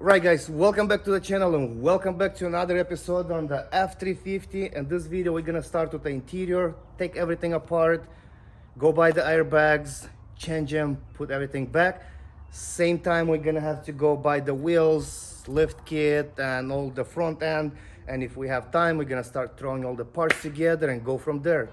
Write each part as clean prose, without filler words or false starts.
Right guys, welcome back to the channel and welcome back to another episode on the F-350. In this video we're gonna start with the interior, take everything apart, go buy the airbags, change them, put everything back. Same time we're gonna have to go buy the wheels, lift kit and all the front end, and if we have time we're gonna start throwing all the parts together and go from there.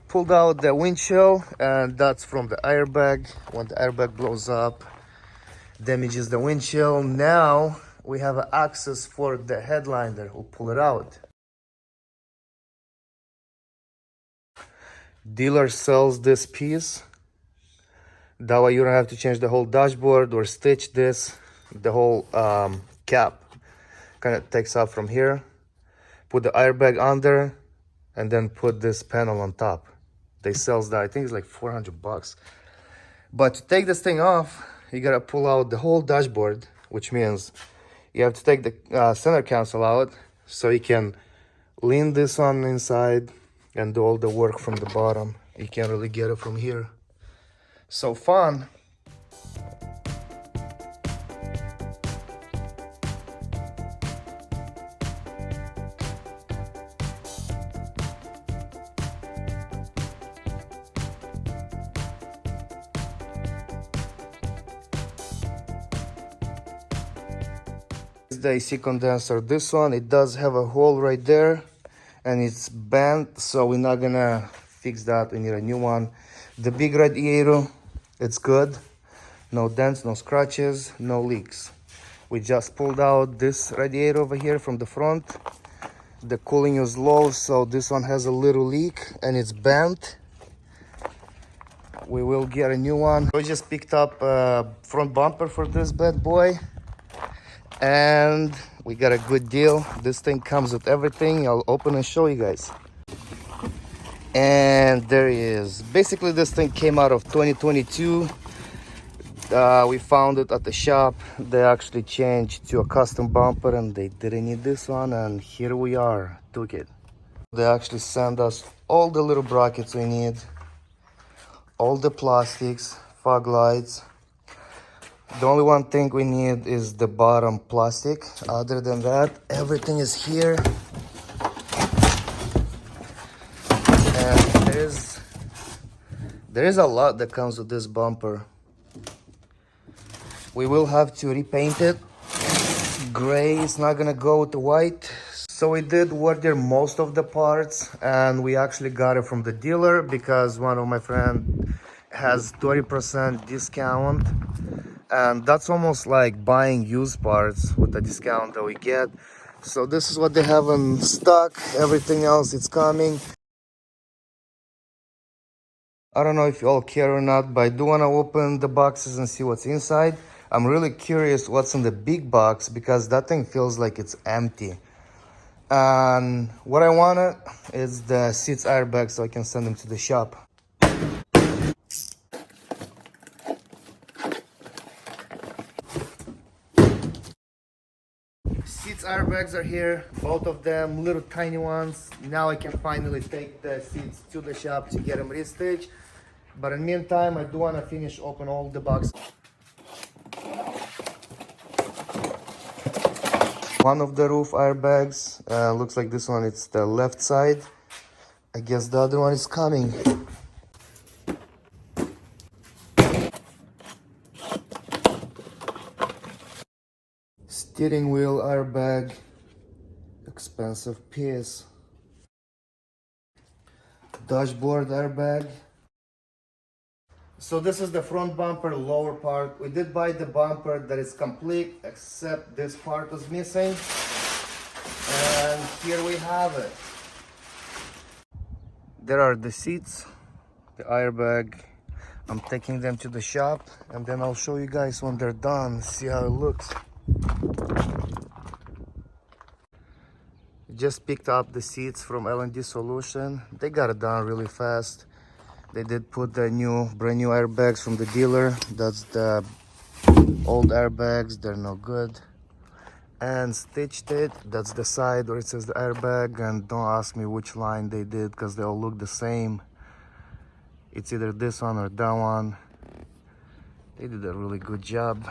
Pulled out the windshield, and that's from the airbag. When the airbag blows up, damages the windshield. Now we have access for the headliner. We'll pull it out. Dealer sells this piece. That way you don't have to change the whole dashboard or stitch this. The whole cap kind of takes off from here. Put the airbag under and then put this panel on top. They sells that, I think it's like 400 bucks. But to take this thing off, you gotta pull out the whole dashboard, which means you have to take the center console out so you can lean this on inside and do all the work from the bottom. You can't really get it from here. So fun. The AC condenser, this one, it does have a hole right there and it's bent, so we're not gonna fix that. We need a new one. The big radiator, it's good, no dents, no scratches, no leaks. We just pulled out this radiator over here from the front. The cooling is low, so this one has a little leak and it's bent. We will get a new one. We just picked up a front bumper for this bad boy and we got a good deal. This thing comes with everything. I'll open and show you guys. And there he is. Basically this thing came out of 2022. We found it at the shop. They actually changed to a custom bumper and they didn't need this one, and here we are, took it. They actually sent us all the little brackets we need, all the plastics, fog lights. The only one thing we need is the bottom plastic. Other than that, everything is here. And there is a lot that comes with this bumper. We will have to repaint it gray. It's not gonna go with the white. So we did order most of the parts and we actually got it from the dealer because one of my friends has 20% discount. And that's almost like buying used parts with the discount that we get. So this is what they have in stock. Everything else is coming. I don't know if you all care or not, but I do want to open the boxes and see what's inside. I'm really curious what's in the big box because that thing feels like it's empty. And what I wanted is the seats airbag so I can send them to the shop. Seats airbags are here, both of them, little tiny ones. Now I can finally take the seats to the shop to get them restitched. But in the meantime, I do want to finish open all the boxes. One of the roof airbags, looks like this one, it's the left side. I guess the other one is coming. Steering wheel airbag, the Expensive piece. Dashboard airbag. So this is the front bumper, lower part. We did buy the bumper that is complete, except this part was missing. And here we have it. There are the seats, the airbag. I'm taking them to the shop and then I'll show you guys when they're done, see how it looks. Just picked up the seats from L&D Solution. They got it done really fast. They did put the brand new airbags from the dealer. That's the old airbags, they're no good. And stitched it. That's the side where it says the airbag, and don't ask me which line they did because they all look the same. It's either this one or that one. They did a really good job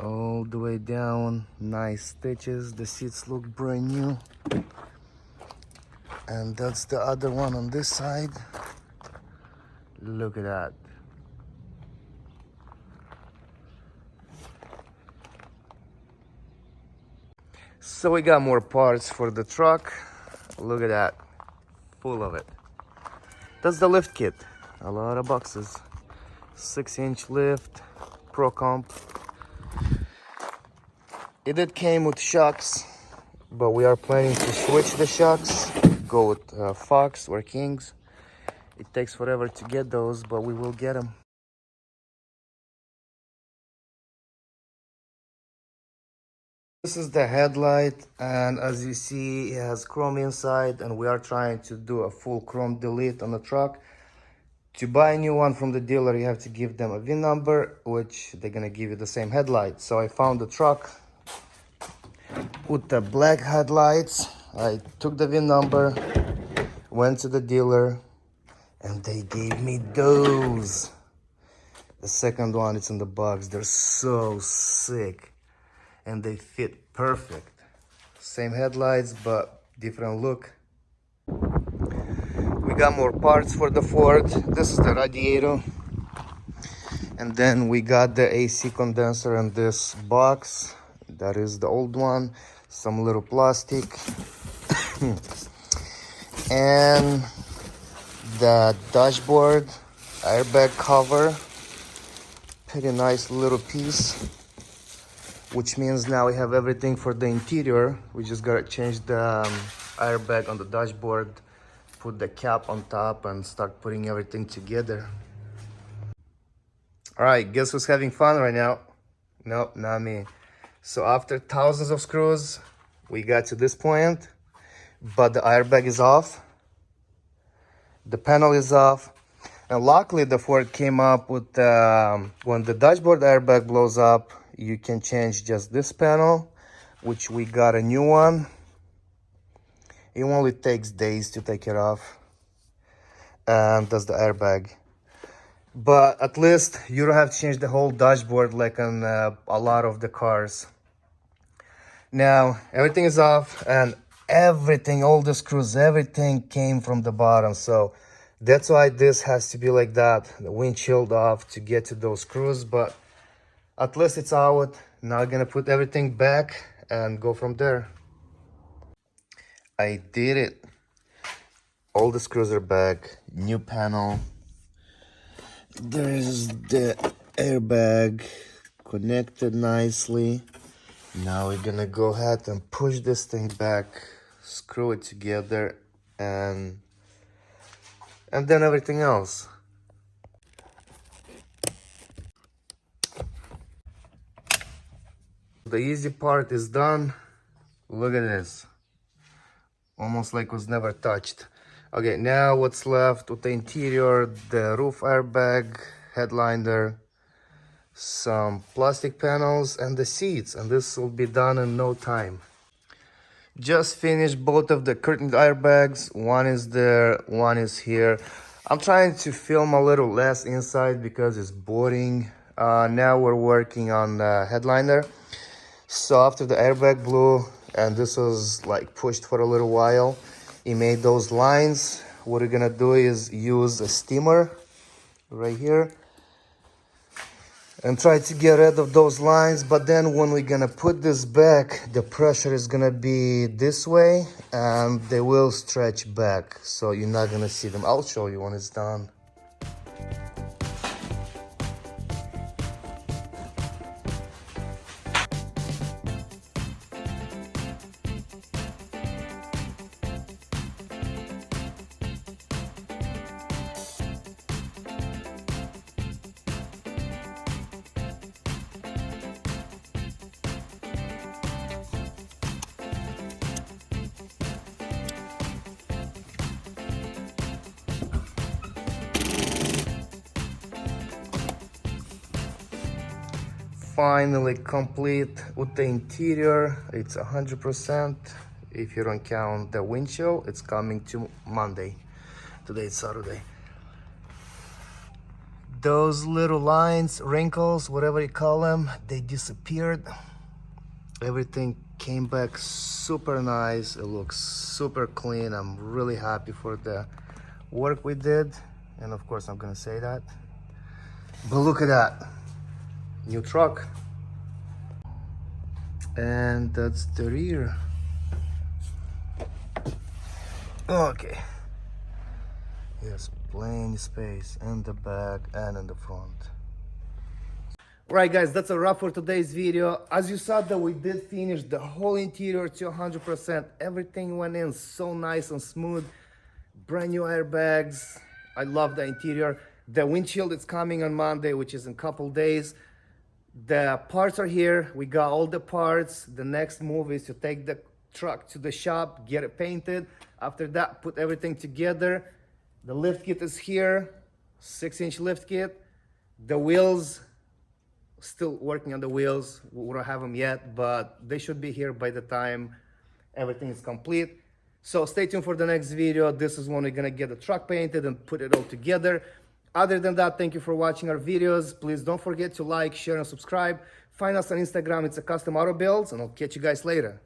all the way down. Nice stitches. The seats look brand new. And that's the other one on this side. Look at that. So we got more parts for the truck. Look at that, full of it. That's the lift kit, a lot of boxes. 6-inch lift, Pro Comp. It did came with shocks, but we are planning to switch the shocks, go with Fox or Kings. It takes forever to get those, but we will get them. This is the headlight, and as you see, it has chrome inside, and we are trying to do a full chrome delete on the truck. To buy a new one from the dealer, you have to give them a VIN number, which they're gonna give you the same headlight. So I found the truck with the black headlights. I took the VIN number, went to the dealer, and they gave me those. The second one, it's in the box. They're so sick. And they fit perfect. Same headlights, but different look. We got more parts for the Ford. This is the radiator. And then we got the AC condenser in this box. That is the old one. Some little plastic. And the dashboard airbag cover. Pretty nice little piece. Which means now we have everything for the interior. We just gotta change the airbag on the dashboard, put the cap on top, and start putting everything together. All right, guess who's having fun right now? Nope, not me. So after thousands of screws, we got to this point, but the airbag is off. The panel is off. And luckily the Ford came up with, when the dashboard airbag blows up, you can change just this panel, which we got a new one. It only takes days to take it off. And that's the airbag. But at least you don't have to change the whole dashboard like on a lot of the cars. Now, everything is off, and everything, all the screws, everything came from the bottom. So that's why this has to be like that, the windshield off to get to those screws. But at least it's out. Now I'm gonna put everything back and go from there. I did it. All the screws are back. New panel. There's the airbag connected nicely. Now we're gonna go ahead and push this thing back, screw it together, and then everything else. The easy part is done. Look at this. Almost like it was never touched. Okay, now what's left with the interior, the roof airbag, headliner, some plastic panels, and the seats. And this will be done in no time. Just finished both of the curtain airbags. One is there, one is here. I'm trying to film a little less inside because it's boring. Now we're working on the headliner. So after the airbag blew, and this was like pushed for a little while, it made those lines. What we're gonna do is use a steamer right here, and try to get rid of those lines. But then when we're gonna put this back, the pressure is gonna be this way and they will stretch back, so you're not gonna see them. I'll show you when it's done. Finally complete with the interior. It's 100%. If you don't count the windshield, it's coming to Monday. Today is Saturday. Those little lines, wrinkles, whatever you call them, they disappeared. Everything came back super nice. It looks super clean. I'm really happy for the work we did. And of course, I'm gonna say that. But look at that. New truck. And that's the rear. Okay. Yes, plenty space in the back and in the front. Right guys, that's a wrap for today's video. As you saw that we did finish the whole interior to 100%. Everything went in so nice and smooth. Brand new airbags. I love the interior. The windshield is coming on Monday, which is in a couple days. The parts are here. We got all the parts. The next move is to take the truck to the shop, get it painted. After that, put everything together. The lift kit is here, 6-inch lift kit. The wheels, still working on the wheels. We don't have them yet, but they should be here by the time everything is complete. So stay tuned for the next video. This is when we're gonna get the truck painted and put it all together. Other than that, thank you for watching our videos. Please don't forget to like, share, and subscribe. Find us on Instagram. It's a Custom Auto Builds, and I'll catch you guys later.